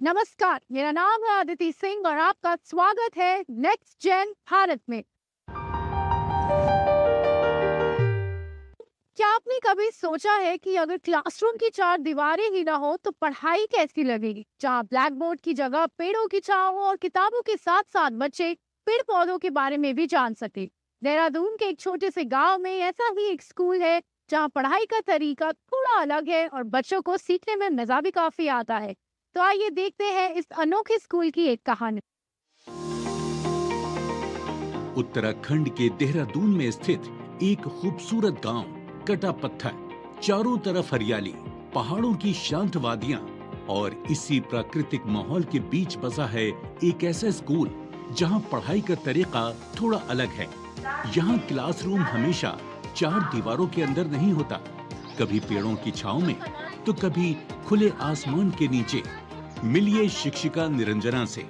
नमस्कार, मेरा नाम है अदिति सिंह और आपका स्वागत है नेक्स्ट जेन भारत में। क्या आपने कभी सोचा है कि अगर क्लासरूम की चार दीवारें ही ना हो तो पढ़ाई कैसी लगेगी? जहाँ ब्लैक बोर्ड की जगह पेड़ों की छांव हो और किताबों के साथ साथ बच्चे पेड़ पौधों के बारे में भी जान सके। देहरादून के एक छोटे से गांव में ऐसा ही एक स्कूल है जहाँ पढ़ाई का तरीका थोड़ा अलग है और बच्चों को सीखने में मजा भी काफी आता है। तो आइए देखते हैं इस अनोखे स्कूल की एक कहानी। उत्तराखंड के देहरादून में स्थित एक खूबसूरत गांव कटा पत्थर, चारों तरफ हरियाली, पहाड़ों की शांत वादियां और इसी प्राकृतिक माहौल के बीच बसा है एक ऐसा स्कूल जहां पढ़ाई का तरीका थोड़ा अलग है। यहां क्लासरूम हमेशा चार दीवारों के अंदर नहीं होता, कभी पेड़ों की छांव में तो कभी खुले आसमान के नीचे। मिलिए शिक्षिका निरंजना से,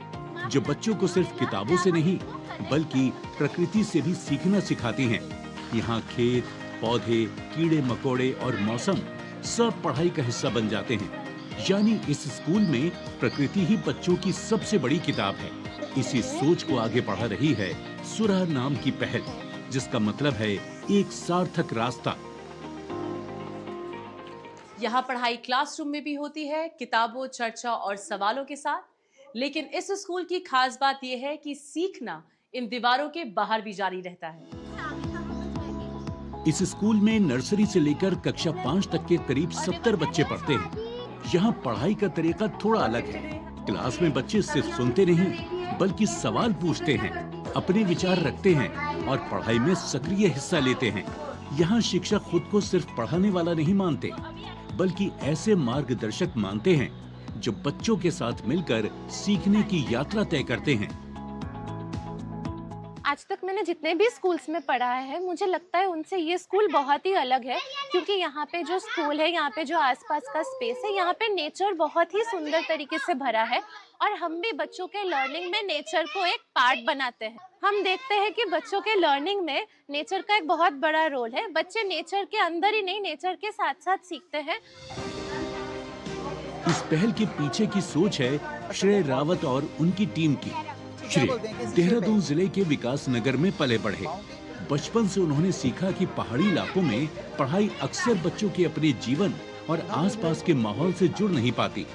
जो बच्चों को सिर्फ किताबों से नहीं बल्कि प्रकृति से भी सीखना सिखाती हैं। यहाँ खेत, पौधे, कीड़े मकोड़े और मौसम सब पढ़ाई का हिस्सा बन जाते हैं। यानी इस स्कूल में प्रकृति ही बच्चों की सबसे बड़ी किताब है। इसी सोच को आगे बढ़ा रही है सुरह नाम की पहल, जिसका मतलब है एक सार्थक रास्ता। यहाँ पढ़ाई क्लासरूम में भी होती है, किताबों, चर्चा और सवालों के साथ। लेकिन इस स्कूल की खास बात यह है कि सीखना इन दीवारों के बाहर भी जारी रहता है। इस स्कूल में नर्सरी से लेकर कक्षा 5 तक के करीब 70 बच्चे पढ़ते हैं। यहाँ पढ़ाई का तरीका थोड़ा अलग है। क्लास में बच्चे सिर्फ सुनते नहीं बल्कि सवाल पूछते हैं, अपने विचार रखते हैं और पढ़ाई में सक्रिय हिस्सा लेते हैं। यहाँ शिक्षक खुद को सिर्फ पढ़ाने वाला नहीं मानते बल्कि ऐसे मार्गदर्शक मानते हैं जो बच्चों के साथ मिलकर सीखने की यात्रा तय करते हैं। आज तक मैंने जितने भी स्कूल्स में पढ़ा है, मुझे लगता है उनसे ये स्कूल बहुत ही अलग है, क्योंकि यहाँ पे जो स्कूल है, यहाँ पे जो आसपास का स्पेस है, यहाँ पे नेचर बहुत ही सुंदर तरीके से भरा है और हम भी बच्चों के लर्निंग में नेचर को एक पार्ट बनाते हैं। हम देखते हैं कि बच्चों के लर्निंग में नेचर का एक बहुत बड़ा रोल है। बच्चे नेचर के अंदर ही नहीं, नेचर के साथ साथ सीखते हैं। इस पहल के पीछे की सोच है श्रेय रावत और उनकी टीम की। श्रेय देहरादून जिले के विकास नगर में पले बढ़े। बचपन से उन्होंने सीखा कि पहाड़ी इलाकों में पढ़ाई अक्सर बच्चों के अपने जीवन और आसपास के माहौल से जुड़ नहीं पाती।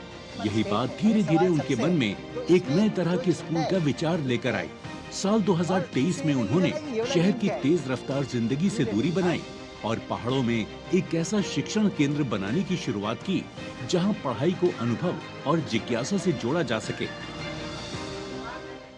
यही बात धीरे धीरे उनके मन में एक नए तरह के स्कूल का विचार लेकर आई। साल 2023 में उन्होंने शहर की तेज रफ्तार जिंदगी से दूरी बनाई और पहाड़ों में एक ऐसा शिक्षण केंद्र बनाने की शुरुआत की जहां पढ़ाई को अनुभव और जिज्ञासा से जोड़ा जा सके।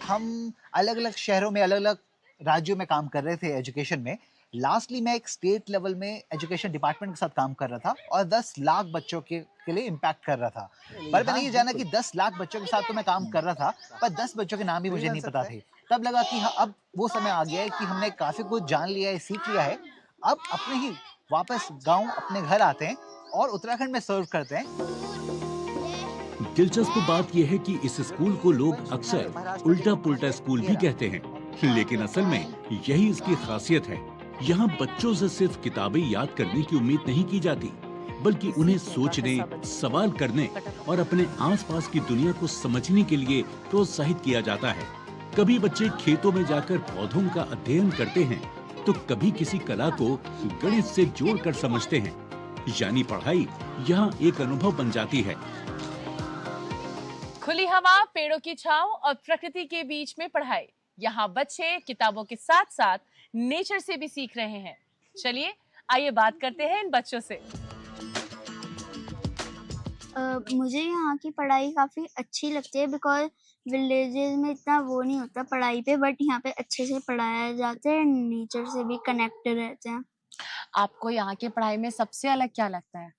हम अलग अलग शहरों में, अलग अलग राज्यों में काम कर रहे थे एजुकेशन में। लास्टली मैं एक स्टेट लेवल में एजुकेशन डिपार्टमेंट के साथ काम कर रहा था और 10 लाख बच्चों के लिए इम्पैक्ट कर रहा था। पर मैंने ये जाना कि 10 लाख बच्चों के साथ तो मैं काम कर रहा था, पर 10 बच्चों के नाम भी मुझे नहीं पता थे। तब लगा कि हाँ, अब वो समय आ गया है कि हमने काफी कुछ जान लिया है, सीख लिया है। अब अपने ही वापस गाँव, अपने घर आते हैं और उत्तराखंड में सर्व करते हैं। दिलचस्प बात यह है कि इस स्कूल को लोग अक्सर उल्टा पुल्टा स्कूल भी कहते हैं, लेकिन असल में यही इसकी खासियत है। यहाँ बच्चों से सिर्फ किताबें याद करने की उम्मीद नहीं की जाती, बल्कि उन्हें सोचने, सवाल करने और अपने आसपास की दुनिया को समझने के लिए प्रोत्साहित किया जाता है। कभी बच्चे खेतों में जाकर पौधों का अध्ययन करते हैं, तो कभी किसी कला को गणित से जोड़कर समझते हैं। यानी पढ़ाई यहाँ एक अनुभव बन जाती है। खुली हवा, पेड़ों की छांव और प्रकृति के बीच में पढ़ाई। यहाँ बच्चे किताबों के साथ साथ नेचर से भी सीख रहे हैं। चलिए आइए बात करते हैं इन बच्चों से। मुझे यहाँ की पढ़ाई काफ़ी अच्छी लगती है, बिकॉज़ विलेजेस में इतना वो नहीं होता पढ़ाई पे, बट यहाँ पे अच्छे से पढ़ाया जाता है, नेचर से भी कनेक्ट रहते हैं। आपको यहाँ की पढ़ाई में सबसे अलग क्या लगता है?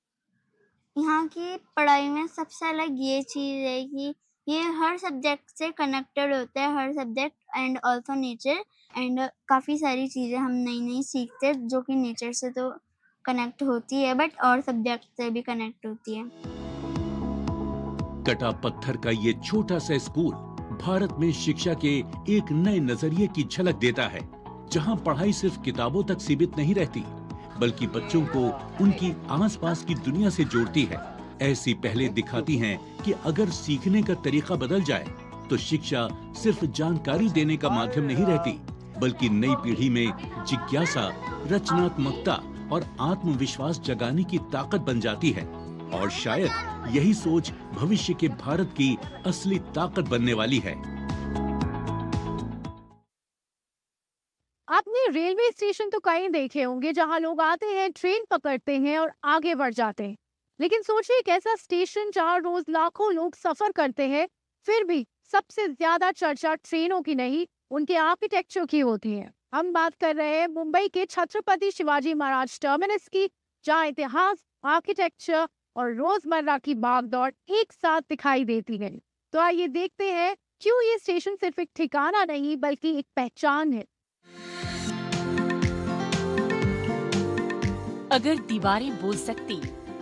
यहाँ की पढ़ाई में सबसे अलग ये चीज़ है कि ये हर सब्जेक्ट से कनेक्टेड होता है, हर subject and also nature, and काफ़ी सारी चीज़ें हम नई-नई सीखते हैं जो कि नेचर से तो कनेक्ट होती है, बट और सब्जेक्ट से भी कनेक्ट होती है। कटा पत्थर का ये छोटा सा स्कूल भारत में शिक्षा के एक नए नजरिए की झलक देता है, जहां पढ़ाई सिर्फ किताबों तक सीमित नहीं रहती बल्कि बच्चों को उनकी आसपास की दुनिया से जोड़ती है। ऐसी पहलें दिखाती हैं कि अगर सीखने का तरीका बदल जाए तो शिक्षा सिर्फ जानकारी देने का माध्यम नहीं रहती, बल्कि नई पीढ़ी में जिज्ञासा, रचनात्मकता और आत्मविश्वास जगाने की ताकत बन जाती है। और शायद यही सोच भविष्य के भारत की असली ताकत बनने वाली है। आपने रेलवे स्टेशन तो कई देखे होंगे जहां लोग आते हैं, ट्रेन पकड़ते हैं और आगे बढ़ जाते हैं। लेकिन सोचिए एक ऐसा स्टेशन जहां रोज लाखों लोग सफर करते हैं, फिर भी सबसे ज्यादा चर्चा ट्रेनों की नहीं, उनके आर्किटेक्चर की होती है। हम बात कर रहे हैं मुंबई के छत्रपति शिवाजी महाराज टर्मिनस की, जहां इतिहास, आर्किटेक्चर और रोजमर्रा की भागदौड़ एक साथ दिखाई देती है। तो आइए देखते हैं क्यों ये स्टेशन सिर्फ एक ठिकाना नहीं बल्कि एक पहचान है। अगर दीवारें बोल सकती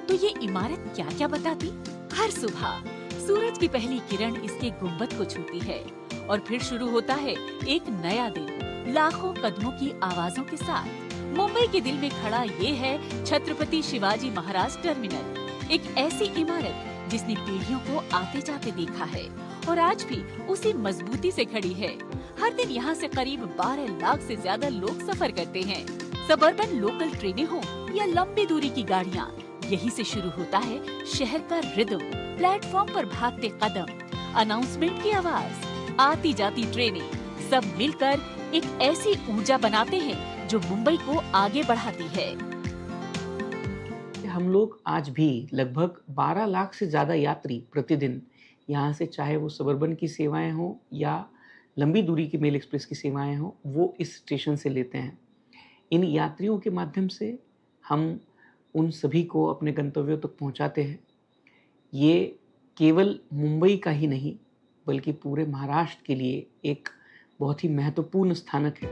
तो ये इमारत क्या क्या बताती। हर सुबह सूरज की पहली किरण इसके गुंबद को छूती है और फिर शुरू होता है एक नया दिन, लाखों कदमों की आवाजों के साथ। मुंबई के दिल में खड़ा ये है छत्रपति शिवाजी महाराज टर्मिनल, एक ऐसी इमारत जिसने पीढ़ियों को आते जाते देखा है और आज भी उसी मजबूती से खड़ी है। हर दिन यहाँ से करीब 12 लाख से ज्यादा लोग सफर करते हैं। सबर्बन लोकल ट्रेनें हो या लंबी दूरी की गाड़ियाँ, यहीं से शुरू होता है शहर का रिदम। प्लेटफॉर्म पर भागते कदम, अनाउंसमेंट की आवाज, आती जाती ट्रेनें, सब मिलकर एक ऐसी ऊर्जा बनाते हैं जो मुंबई को आगे बढ़ाती है। हम लोग आज भी लगभग 12 लाख से ज़्यादा यात्री प्रतिदिन यहाँ से, चाहे वो सबर्बन की सेवाएं हों या लंबी दूरी की मेल एक्सप्रेस की सेवाएं हों, वो इस स्टेशन से लेते हैं। इन यात्रियों के माध्यम से हम उन सभी को अपने गंतव्यों तक पहुँचाते हैं। ये केवल मुंबई का ही नहीं बल्कि पूरे महाराष्ट्र के लिए एक बहुत ही महत्वपूर्ण स्थानक है।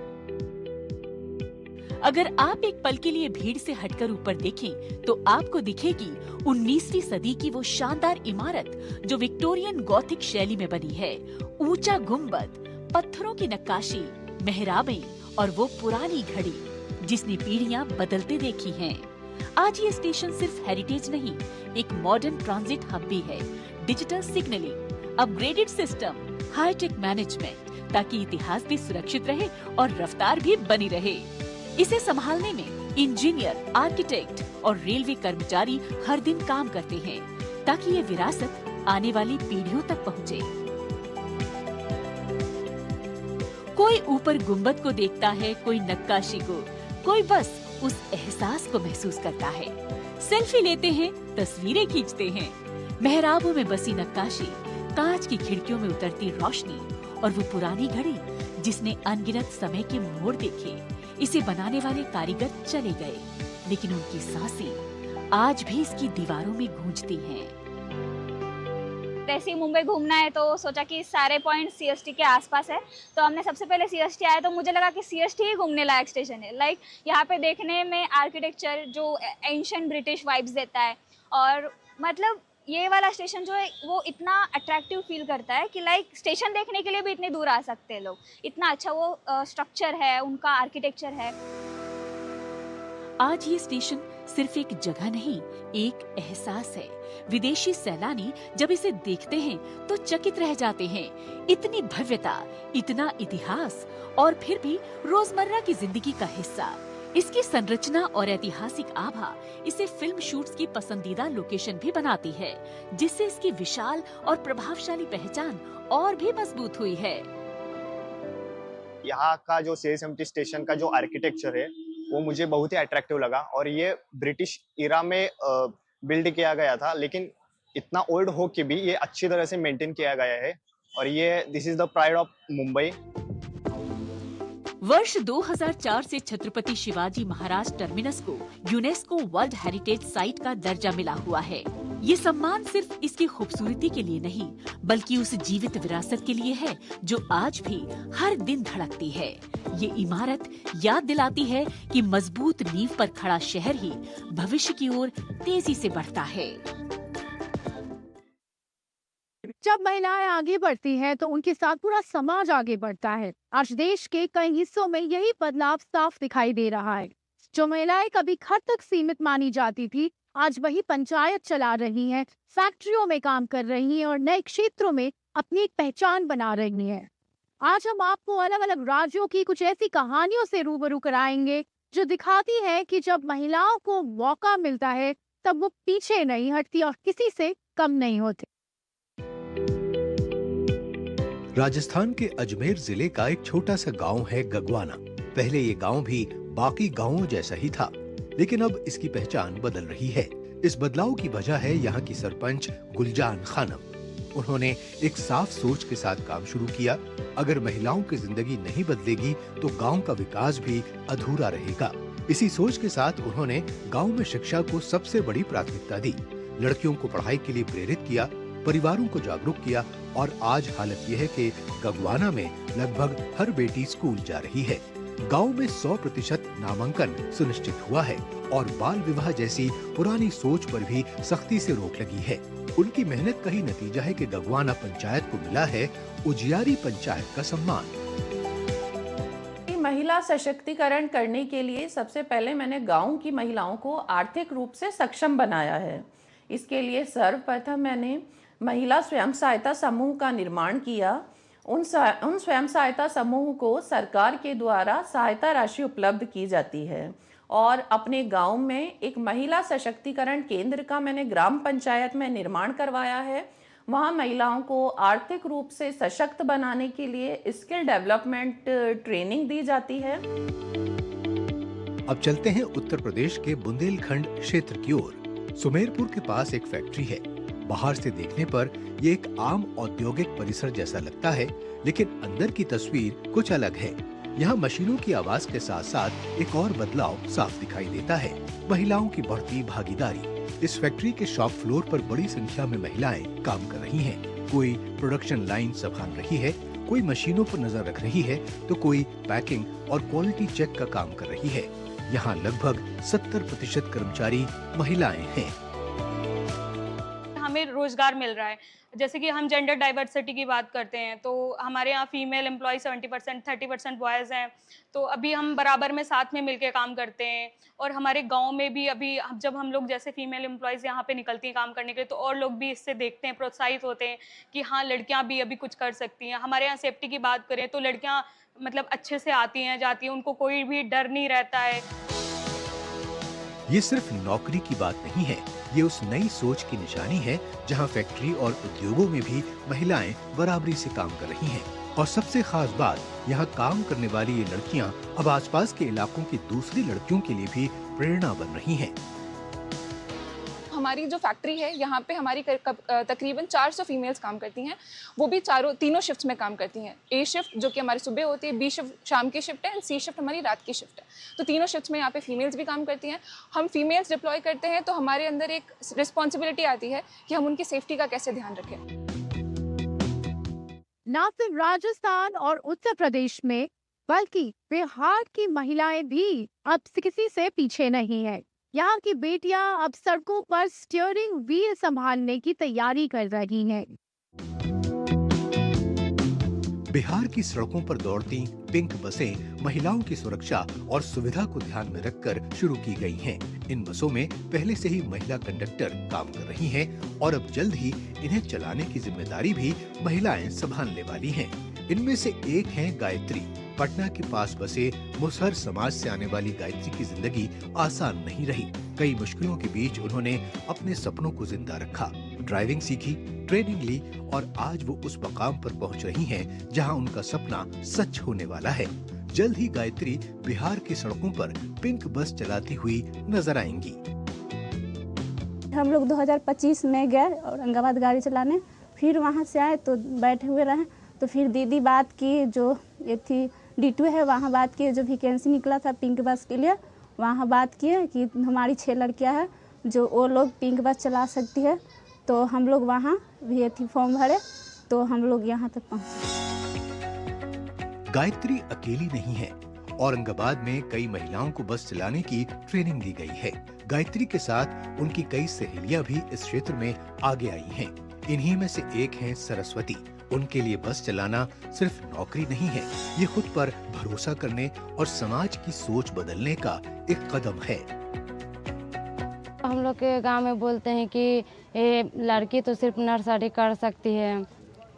अगर आप एक पल के लिए भीड़ से हटकर ऊपर देखें तो आपको दिखेगी 19वीं सदी की वो शानदार इमारत जो विक्टोरियन गॉथिक शैली में बनी है। ऊंचा गुंबद, पत्थरों की नक्काशी, मेहराबें और वो पुरानी घड़ी जिसने पीढ़ियां बदलते देखी हैं। आज ये स्टेशन सिर्फ हेरिटेज नहीं, एक मॉडर्न ट्रांजिट हब भी है। Digital signalling, upgraded system, high tech management, ताकि इतिहास भी सुरक्षित रहे और रफ्तार भी बनी रहे। इसे संभालने में इंजीनियर, आर्किटेक्ट और रेलवे कर्मचारी हर दिन काम करते हैं ताकि ये विरासत आने वाली पीढ़ियों तक पहुँचे। कोई ऊपर गुंबद को देखता है, कोई नक्काशी को, कोई बस उस एहसास को महसूस करता है। सेल्फी लेते हैं, तस्वीरें खींचते हैं। मेहराबों में बसी नक्काशी, कांच की खिड़कियों में उतरती रोशनी और वो पुरानी घड़ी जिसने अनगिनत समय के मोड़ देखे। इसे बनाने वाले कारीगर चले गए, लेकिन उनकी सांसें आज भी इसकी दीवारों में गूंजती हैं। जैसे ही मुंबई घूमना है तो सोचा कि सारे पॉइंट सीएसटी के आसपास है, तो हमने सबसे पहले सीएसटी आया तो मुझे लगा कि सीएसटी ही घूमने लायक स्टेशन है। लाइक यहाँ पे देखने में आर्किटेक्चर जो एंशिएंट ब्रिटिश वाइब्स देता है, और मतलब ये वाला स्टेशन जो है वो इतना अट्रैक्टिव फील करता है कि लाइक स्टेशन देखने के लिए भी इतनी दूर आ सकते हैं लोग। इतना अच्छा वो स्ट्रक्चर है, उनका आर्किटेक्चर है। आज ये स्टेशन सिर्फ एक जगह नहीं, एक एहसास है। विदेशी सैलानी जब इसे देखते हैं तो चकित रह जाते हैं। इतनी भव्यता, इतना इतिहास और फिर भी रोजमर्रा की जिंदगी का हिस्सा। इसकी संरचना और ऐतिहासिक आभा इसे फिल्म शूट्स की पसंदीदा लोकेशन भी बनाती है, जिससे इसकी विशाल और प्रभावशाली पहचान और भी मजबूत हुई है। यहाँ का जो सीएसएमटी स्टेशन का जो आर्किटेक्चर है वो मुझे बहुत ही अट्रैक्टिव लगा, और ये ब्रिटिश इरा में बिल्ड किया गया था, लेकिन इतना ओल्ड हो के भी ये अच्छी तरह से मेंटेन किया गया है, और ये this is the pride of Mumbai. वर्ष 2004 से छत्रपति शिवाजी महाराज टर्मिनस को यूनेस्को वर्ल्ड हेरिटेज साइट का दर्जा मिला हुआ है। ये सम्मान सिर्फ इसकी खूबसूरती के लिए नहीं, बल्कि उस जीवित विरासत के लिए है जो आज भी हर दिन धड़कती है। ये इमारत याद दिलाती है कि मजबूत नींव पर खड़ा शहर ही भविष्य की ओर तेजी से बढ़ता है। जब महिलाएं आगे बढ़ती हैं तो उनके साथ पूरा समाज आगे बढ़ता है। आज देश के कई हिस्सों में यही बदलाव साफ दिखाई दे रहा है। जो महिलाएं कभी घर तक सीमित मानी जाती थी, आज वही पंचायत चला रही हैं, फैक्ट्रियों में काम कर रही हैं और नए क्षेत्रों में अपनी एक पहचान बना रही हैं। आज हम आपको अलग अलग राज्यों की कुछ ऐसी कहानियों से रूबरू कराएंगे जो दिखाती है कि जब महिलाओं को मौका मिलता है तब वो पीछे नहीं हटती और किसी से कम नहीं होती। राजस्थान के अजमेर जिले का एक छोटा सा गांव है गगवाना। पहले ये गांव भी बाकी गांवों जैसा ही था, लेकिन अब इसकी पहचान बदल रही है। इस बदलाव की वजह है यहाँ की सरपंच गुलजान खानम। उन्होंने एक साफ सोच के साथ काम शुरू किया। अगर महिलाओं की जिंदगी नहीं बदलेगी तो गांव का विकास भी अधूरा रहेगा। इसी सोच के साथ उन्होंने गांव में शिक्षा को सबसे बड़ी प्राथमिकता दी। लड़कियों को पढ़ाई के लिए प्रेरित किया, परिवारों को जागरूक किया और आज हालत यह है कि गगवाना में लगभग हर बेटी स्कूल जा रही है। गांव में 100% नामांकन सुनिश्चित हुआ है और बाल विवाह जैसी पुरानी सोच पर भी सख्ती से रोक लगी है। उनकी मेहनत का ही नतीजा है कि गगवाना पंचायत को मिला है उजियारी पंचायत का सम्मान। महिला सशक्तिकरण करने के लिए सबसे पहले मैंने गांव की महिलाओं को आर्थिक रूप से सक्षम बनाया है। इसके लिए सर्वप्रथम मैंने महिला स्वयं सहायता समूह का निर्माण किया। उन स्वयं सहायता समूह को सरकार के द्वारा सहायता राशि उपलब्ध की जाती है और अपने गांव में एक महिला सशक्तिकरण केंद्र का मैंने ग्राम पंचायत में निर्माण करवाया है। वहां महिलाओं को आर्थिक रूप से सशक्त बनाने के लिए स्किल डेवलपमेंट ट्रेनिंग दी जाती है। अब चलते हैं उत्तर प्रदेश के बुंदेलखंड क्षेत्र की ओर। सुमेरपुर के पास एक फैक्ट्री है। बाहर से देखने पर ये एक आम औद्योगिक परिसर जैसा लगता है, लेकिन अंदर की तस्वीर कुछ अलग है। यहाँ मशीनों की आवाज के साथ साथ एक और बदलाव साफ दिखाई देता है, महिलाओं की बढ़ती भागीदारी। इस फैक्ट्री के शॉप फ्लोर पर बड़ी संख्या में महिलाएं काम कर रही हैं। कोई प्रोडक्शन लाइन संभाल रही है, कोई मशीनों पर नजर रख रही है, तो कोई पैकिंग और क्वालिटी चेक का काम कर रही है। यहाँ लगभग 70% कर्मचारी महिलाएं हैं। हमें रोजगार मिल रहा है। जैसे कि हम जेंडर डाइवर्सिटी की बात करते हैं तो हमारे यहाँ फीमेल एम्प्लॉय 70%, 30% बॉयज़ हैं। तो अभी हम बराबर में साथ में मिलके काम करते हैं। और हमारे गांव में भी अभी जब हम लोग जैसे फीमेल एम्प्लॉयज़ यहाँ पे निकलती हैं काम करने के लिए, तो और लोग भी इससे देखते हैं, प्रोत्साहित होते हैं कि हाँ लड़कियाँ भी अभी कुछ कर सकती हैं। हमारे यहाँ सेफ्टी की बात करें तो लड़कियाँ मतलब अच्छे से आती हैं जाती हैं, उनको कोई भी डर नहीं रहता है। ये सिर्फ नौकरी की बात नहीं है, ये उस नई सोच की निशानी है जहां फैक्ट्री और उद्योगों में भी महिलाएं बराबरी से काम कर रही हैं। और सबसे खास बात, यहाँ काम करने वाली ये लड़कियां अब आसपास के इलाकों की दूसरी लड़कियों के लिए भी प्रेरणा बन रही हैं। हमारी जो फैक्ट्री है यहाँ पे हमारी तकरीबन 400 फीमेल्स काम करती हैं। वो भी तीनों शिफ्ट्स में काम करती हैं। ए शिफ्ट जो कि हमारी सुबह होती है, बी शिफ्ट शाम की शिफ्ट है, सी शिफ्ट हमारी रात की शिफ्ट है। तो तीनों शिफ्ट्स में यहाँ पे फीमेल्स भी काम करती हैं। हम फीमेल्स डिप्लॉय करते हैं तो हमारे अंदर एक रिस्पॉन्सिबिलिटी आती है कि हम उनकी सेफ्टी का कैसे ध्यान रखें। न सिर्फ राजस्थान और उत्तर प्रदेश में बल्कि बिहार की महिलाएं भी अब किसी से पीछे नहीं है। यहाँ की बेटियां अब सड़कों पर स्टीयरिंग व्हील संभालने की तैयारी कर रही हैं। बिहार की सड़कों पर दौड़ती पिंक बसें महिलाओं की सुरक्षा और सुविधा को ध्यान में रखकर शुरू की गई हैं। इन बसों में पहले से ही महिला कंडक्टर काम कर रही हैं और अब जल्द ही इन्हें चलाने की जिम्मेदारी भी महिलाएं संभालने वाली हैं। इनमें से एक हैं गायत्री। पटना के पास बसे मुसहर समाज से आने वाली गायत्री की जिंदगी आसान नहीं रही। कई मुश्किलों के बीच उन्होंने अपने सपनों को जिंदा रखा, ड्राइविंग सीखी, ट्रेनिंग ली और आज वो उस मकाम पर पहुंच रही हैं जहां उनका सपना सच होने वाला है। जल्द ही गायत्री बिहार की सड़कों पर पिंक बस चलाती हुई नजर आएंगी। हम लोग 2025 में गए औरंगाबाद गाड़ी चलाने, फिर वहां से आए तो बैठे हुए रहे, तो फिर दीदी बात की, जो ये थी D2 है, वहाँ बात किए, जो वैकेंसी निकला था पिंक बस के लिए, वहाँ बात किए कि हमारी 6 लड़कियाँ हैं जो वो लोग पिंक बस चला सकती है। तो हम लोग वहाँ भी थी फॉर्म भरे, तो हम लोग यहाँ तक पहुँचे। गायत्री अकेली नहीं है। औरंगाबाद में कई महिलाओं को बस चलाने की ट्रेनिंग दी गई है। गायत्री के साथ उनकी कई सहेलियां भी इस क्षेत्र में आगे आई हैं। इन्हीं में से एक हैं सरस्वती। उनके लिए बस चलाना सिर्फ नौकरी नहीं है, ये खुद पर भरोसा करने और समाज की सोच बदलने का एक कदम है। हम लोग के गांव में बोलते हैं कि ये लड़की तो सिर्फ नर्सरी कर सकती है,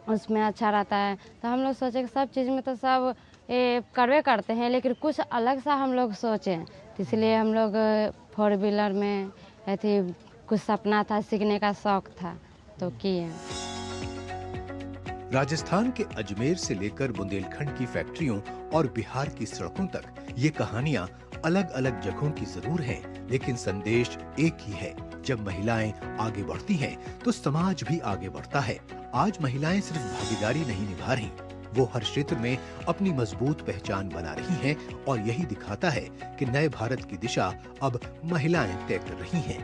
उसमें अच्छा रहता है। तो हम लोग सोचे कि सब चीज़ में तो सब ये करवे करते हैं, लेकिन कुछ अलग सा हम लोग सोचें, तो इसलिए हम लोग 4 व्हीलर में ऐसे कुछ सपना था, सीखने का शौक था तो किए। राजस्थान के अजमेर से लेकर बुंदेलखंड की फैक्ट्रियों और बिहार की सड़कों तक ये कहानियां अलग अलग जगहों की जरूर हैं, लेकिन संदेश एक ही है। जब महिलाएं आगे बढ़ती हैं, तो समाज भी आगे बढ़ता है। आज महिलाएं सिर्फ भागीदारी नहीं निभा रही, वो हर क्षेत्र में अपनी मजबूत पहचान बना रही हैं और यही दिखाता है कि नए भारत की दिशा अब महिलाएं तय कर रही हैं।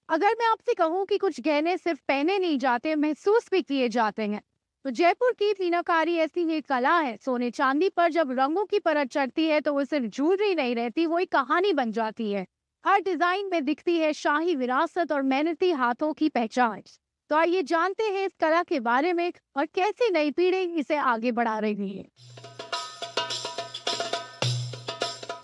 अगर मैं आपसे कहूं कि कुछ गहने सिर्फ पहने नहीं जाते, महसूस भी किए जाते हैं, तो जयपुर की मीनाकारी ऐसी एक कला है। सोने चांदी पर जब रंगों की परत चढ़ती है तो वो सिर्फ ज्वेलरी नहीं रहती, वो एक कहानी बन जाती है। हर डिजाइन में दिखती है शाही विरासत और मेहनती हाथों की पहचान। तो आइए जानते हैं इस कला के बारे में और कैसे नई पीढ़ी इसे आगे बढ़ा रही है।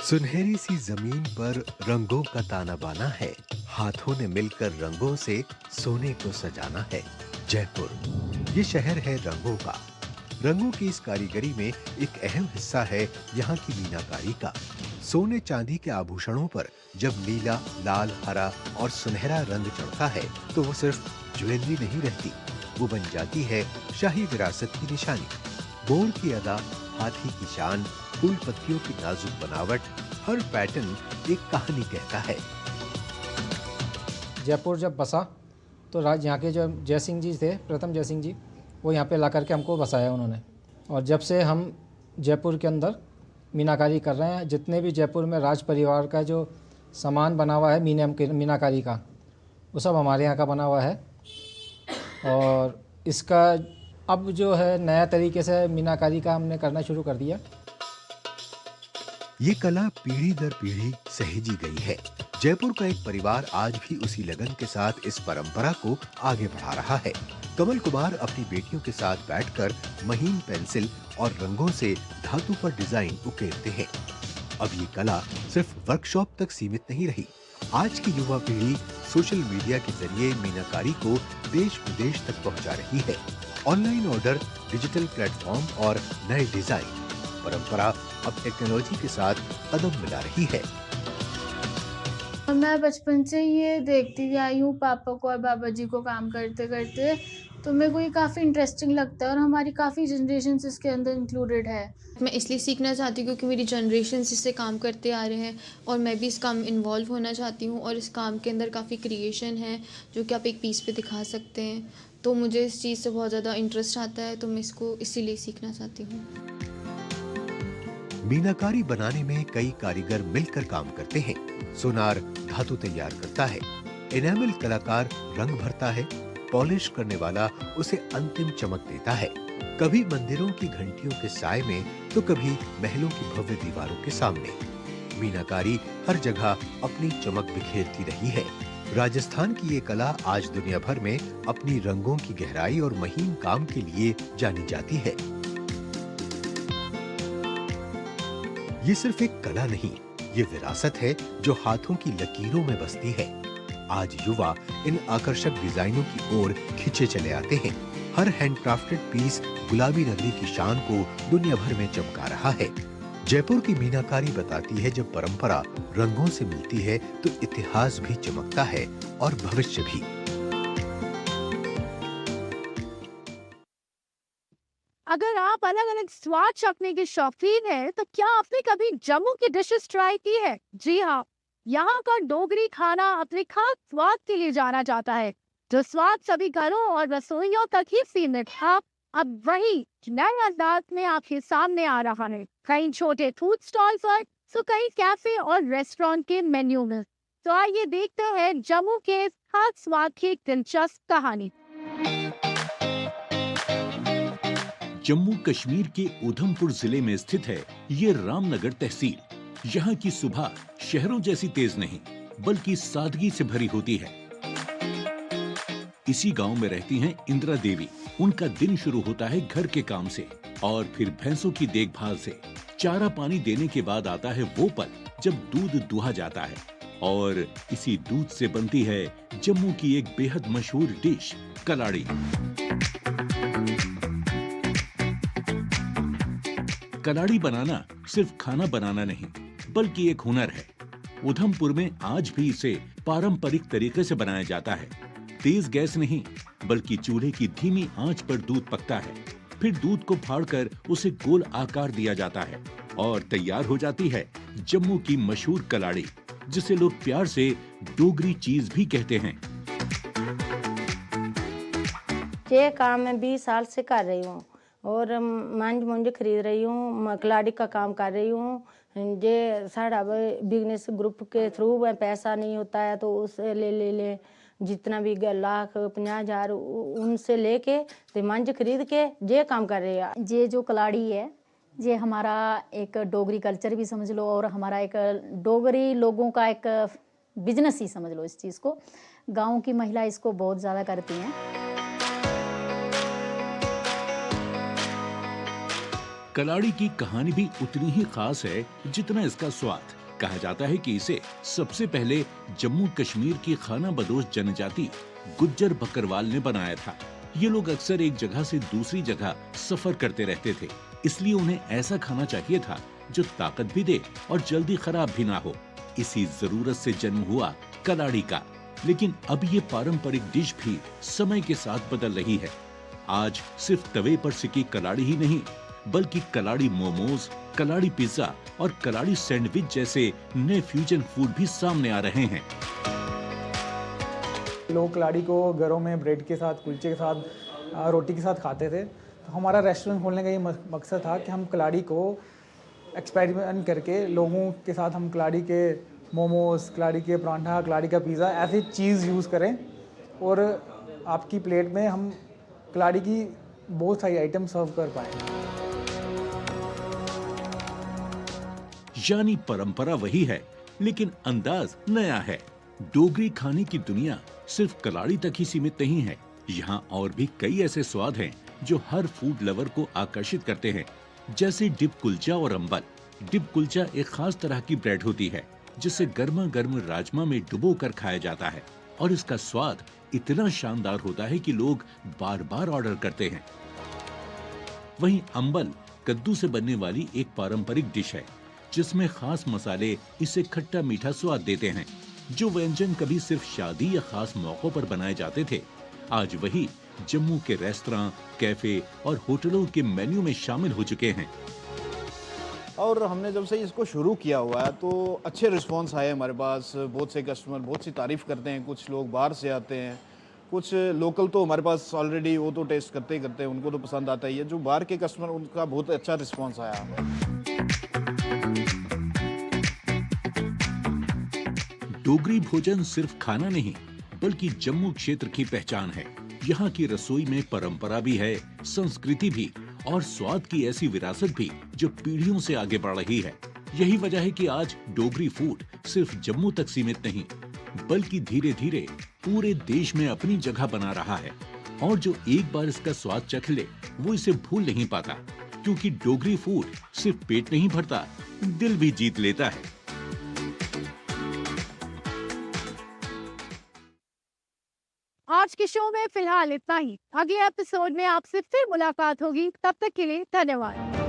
सुनहरी सी जमीन पर रंगों का ताना बाना है, हाथों ने मिलकर रंगों से सोने को सजाना है। जयपुर ये शहर है रंगों का। रंगों की इस कारीगरी में एक अहम हिस्सा है यहाँ की मीनाकारी का। सोने चांदी के आभूषणों पर जब नीला, लाल, हरा और सुनहरा रंग चढ़ता है तो वो सिर्फ ज्वेलरी नहीं रहती, वो बन जाती है शाही विरासत की निशानी। मोर की अदा, हाथी की शान, फूल पत्तियों की नाजुक बनावट, हर पैटर्न एक कहानी कहता है। जयपुर जब बसा तो यहाँ के जो जयसिंह जी थे, प्रथम जयसिंह जी, वो यहाँ पे ला करके हमको बसाया उन्होंने। और जब से हम जयपुर के अंदर मीनाकारी कर रहे हैं, जितने भी जयपुर में राज परिवार का जो सामान बना हुआ है मीनाकारी का, वो सब हमारे यहाँ का बना हुआ है। और इसका अब जो है नया तरीके से मीनाकारी का हमने करना शुरू कर दिया। ये कला पीढ़ी दर पीढ़ी सहेजी गई है। जयपुर का एक परिवार आज भी उसी लगन के साथ इस परंपरा को आगे बढ़ा रहा है। कमल कुमार अपनी बेटियों के साथ बैठकर महीन पेंसिल और रंगों से धातु पर डिजाइन उकेरते हैं। अब ये कला सिर्फ वर्कशॉप तक सीमित नहीं रही। आज की युवा पीढ़ी सोशल मीडिया के जरिए मीनाकारी को देश विदेश तक पहुंचा रही है। ऑनलाइन ऑर्डर, डिजिटल प्लेटफॉर्म और नए डिजाइन, परंपरा अब टेक्नोलॉजी के साथ कदम मिला रही है। मैं बचपन से ये देखती आई हूँ पापा को और बाबा जी को काम करते करते, तो मेरे को ये काफ़ी इंटरेस्टिंग लगता है और हमारी काफ़ी जनरेशन इसके अंदर इंक्लूडेड है। मैं इसलिए सीखना चाहती हूँ क्योंकि मेरी जनरेशन इससे काम करते आ रहे हैं और मैं भी इस काम में इन्वॉल्व होना चाहती हूँ। और इस काम के अंदर काफ़ी क्रिएशन है जो कि आप एक पीस पे दिखा सकते हैं, तो मुझे इस चीज़ से बहुत ज़्यादा इंटरेस्ट आता है, तो मैं इसको इसीलिए सीखना चाहती हूँ। मीनाकारी बनाने में कई कारीगर मिलकर काम करते हैं। सोनार धातु तैयार करता है, एनामल कलाकार रंग भरता है, पॉलिश करने वाला उसे अंतिम चमक देता है। कभी मंदिरों की घंटियों के साए में तो कभी महलों की भव्य दीवारों के सामने। मीनाकारी हर जगह अपनी चमक बिखेरती रही है। राजस्थान की ये कला आज दुनिया भर में अपनी रंगों की गहराई और महीन काम के लिए जानी जाती है। ये सिर्फ एक कला नहीं, ये विरासत है जो हाथों की लकीरों में बसती है। आज युवा इन आकर्षक डिजाइनों की ओर खिंचे चले आते हैं। हर हैंडक्राफ्टेड पीस गुलाबी नगरी की शान को दुनिया भर में चमका रहा है। जयपुर की मीनाकारी बताती है, जब परंपरा रंगों से मिलती है तो इतिहास भी चमकता है और भविष्य भी। अगर आप अलग अलग स्वाद चखने के शौकीन हैं, तो क्या आपने कभी जम्मू की डिशेस ट्राई की है? जी हाँ, यहाँ का डोगरी खाना अपने खास स्वाद के लिए जाना जाता है, जो स्वाद सभी घरों और रसोइयों तक ही सीमित था, अब वही नए अंदाज में आपके सामने आ रहा है। कई छोटे फूड स्टॉल पर तो कई कैफे और रेस्टोरेंट के मेन्यू में। तो आइए देखते हैं जम्मू के खास स्वाद की एक दिलचस्प कहानी। जम्मू कश्मीर के उधमपुर जिले में स्थित है ये रामनगर तहसील। यहाँ की सुबह शहरों जैसी तेज नहीं, बल्कि सादगी से भरी होती है। इसी गांव में रहती हैं इंदिरा देवी। उनका दिन शुरू होता है घर के काम से और फिर भैंसों की देखभाल से। चारा पानी देने के बाद आता है वो पल जब दूध दुहा जाता है और इसी दूध से बनती है जम्मू की एक बेहद मशहूर डिश कलाड़ी। कलाड़ी बनाना सिर्फ खाना बनाना नहीं बल्कि एक हुनर है। उधमपुर में आज भी इसे पारंपरिक तरीके से बनाया जाता है। तेज गैस नहीं बल्कि चूल्हे की धीमी आंच पर दूध पकता है। फिर दूध को फाड़कर उसे गोल आकार दिया जाता है और तैयार हो जाती है जम्मू की मशहूर कलाड़ी, जिसे लोग प्यार से डोगरी चीज भी कहते हैं। ये काम मैं 20 साल से कर रही हूँ और मंज मुंज खरीद रही हूँ, कलाड़ी का काम कर रही हूँ। जे साढ़ा बिजनेस ग्रुप के थ्रू में पैसा नहीं होता है तो उसे ले जितना भी लाख 50,000 उनसे लेके तो मंज खरीद के ये काम कर रहे हैं। ये जो कलाड़ी है ये हमारा एक डोगरी कल्चर भी समझ लो और हमारा एक डोगरी लोगों का एक बिजनेस ही समझ लो। इस चीज़ को गाँव की महिला इसको बहुत ज़्यादा करती हैं। कलाड़ी की कहानी भी उतनी ही खास है जितना इसका स्वाद। कहा जाता है कि इसे सबसे पहले जम्मू कश्मीर की खाना बदोश जनजाति गुज्जर बकरवाल ने बनाया था। ये लोग अक्सर एक जगह से दूसरी जगह सफर करते रहते थे, इसलिए उन्हें ऐसा खाना चाहिए था जो ताकत भी दे और जल्दी खराब भी ना हो। इसी जरूरत से जन्म हुआ कलाड़ी का। लेकिन अब ये पारंपरिक डिश भी समय के साथ बदल रही है। आज सिर्फ तवे पर सिकी कलाड़ी ही नहीं बल्कि कलाड़ी मोमोज, कलाड़ी पिज्जा और कलाड़ी सैंडविच जैसे नए फ्यूजन फूड भी सामने आ रहे हैं। लोग कलाड़ी को घरों में ब्रेड के साथ, कुलचे के साथ, रोटी के साथ खाते थे। तो हमारा रेस्टोरेंट खोलने का ये मकसद था कि हम कलाड़ी को एक्सपेरिमेंट करके लोगों के साथ हम कलाड़ी के मोमोज, कलाड़ी के परांठा, कलाड़ी का पिज़्ज़ा ऐसी चीज़ यूज़ करें और आपकी प्लेट में हम कलाड़ी की बहुत सारी आइटम सर्व कर पाएँ। यानी परंपरा वही है लेकिन अंदाज नया है। डोगरी खाने की दुनिया सिर्फ कलाड़ी तक ही सीमित नहीं है। यहाँ और भी कई ऐसे स्वाद हैं जो हर फूड लवर को आकर्षित करते हैं, जैसे डिप कुलचा और अंबल। डिप कुलचा एक खास तरह की ब्रेड होती है जिसे गर्मा गर्म राजमा में डुबो कर खाया जाता है और इसका स्वाद इतना शानदार होता है कि लोग बार बार ऑर्डर करते हैं। वहीं अंबल कद्दू से बनने वाली एक पारंपरिक डिश है जिसमें खास मसाले इसे खट्टा मीठा स्वाद देते हैं। जो व्यंजन कभी सिर्फ शादी या खास मौकों पर बनाए जाते थे, आज वही जम्मू के रेस्तरां, कैफे और होटलों के मेन्यू में शामिल हो चुके हैं। और हमने जब से इसको शुरू किया हुआ है तो अच्छे रिस्पांस आए हमारे पास। बहुत से कस्टमर बहुत सी तारीफ़ करते हैं। कुछ लोग बाहर से आते हैं, कुछ लोकल तो हमारे पास ऑलरेडी वो तो टेस्ट करते ही करते हैं, उनको तो पसंद आता ही है। जो बाहर के कस्टमर उनका बहुत अच्छा रिस्पांस आया हमें। डोगरी भोजन सिर्फ खाना नहीं बल्कि जम्मू क्षेत्र की पहचान है। यहाँ की रसोई में परंपरा भी है, संस्कृति भी और स्वाद की ऐसी विरासत भी जो पीढ़ियों से आगे बढ़ रही है। यही वजह है कि आज डोगरी फूड सिर्फ जम्मू तक सीमित नहीं बल्कि धीरे धीरे पूरे देश में अपनी जगह बना रहा है। और जो एक बार इसका स्वाद चख ले वो इसे भूल नहीं पाता, क्योंकि डोगरी फूड सिर्फ पेट नहीं भरता, दिल भी जीत लेता है। आज के शो में फिलहाल इतना ही। अगले एपिसोड में आपसे फिर मुलाकात होगी। तब तक के लिए धन्यवाद।